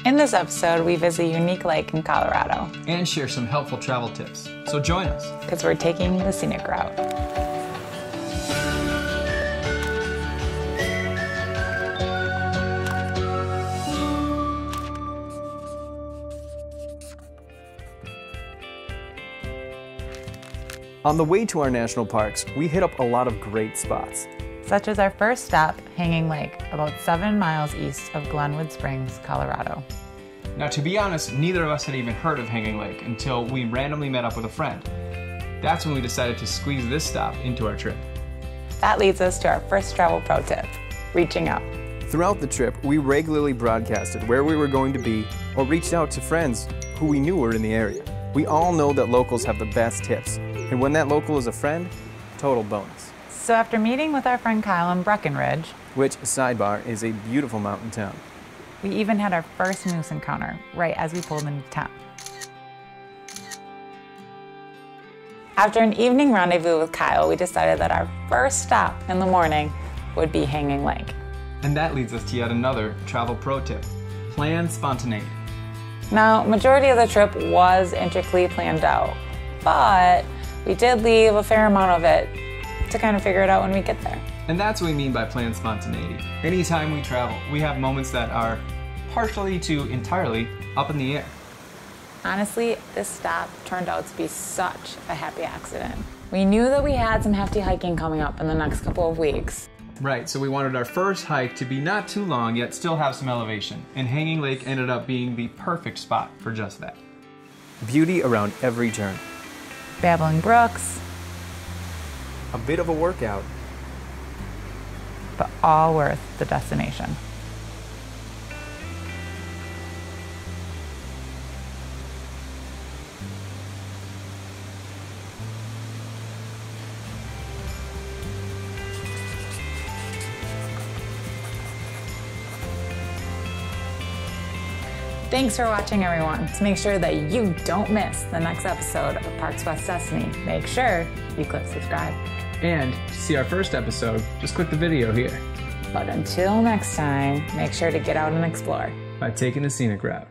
In this episode, we visit a unique lake in Colorado. And share some helpful travel tips. So join us. Because we're taking the scenic route. On the way to our national parks, we hit up a lot of great spots. Such as our first stop, Hanging Lake, about 7 miles east of Glenwood Springs, Colorado. Now, to be honest, neither of us had even heard of Hanging Lake until we randomly met up with a friend. That's when we decided to squeeze this stop into our trip. That leads us to our first travel pro tip, reaching out. Throughout the trip, we regularly broadcasted where we were going to be or reached out to friends who we knew were in the area. We all know that locals have the best tips, and when that local is a friend, total bonus. So after meeting with our friend Kyle in Breckenridge, which, sidebar, is a beautiful mountain town, we even had our first moose encounter right as we pulled into town. After an evening rendezvous with Kyle, we decided that our first stop in the morning would be Hanging Lake. And that leads us to yet another travel pro tip: plan spontaneity. Now, majority of the trip was intricately planned out, but we did leave a fair amount of it to kind of figure it out when we get there. And that's what we mean by plan spontaneity. Anytime we travel, we have moments that are partially to entirely up in the air. Honestly, this stop turned out to be such a happy accident. We knew that we had some hefty hiking coming up in the next couple of weeks. Right, so we wanted our first hike to be not too long, yet still have some elevation. And Hanging Lake ended up being the perfect spot for just that. beauty around every turn. Babbling brooks, A bit of a workout. but all worth the destination. Thanks for watching, everyone. To make sure that you don't miss the next episode of Parks West Destiny, make sure you click subscribe. And to see our first episode, just click the video here But until next time, make sure to get out and explore. by Taking the Scenic Route.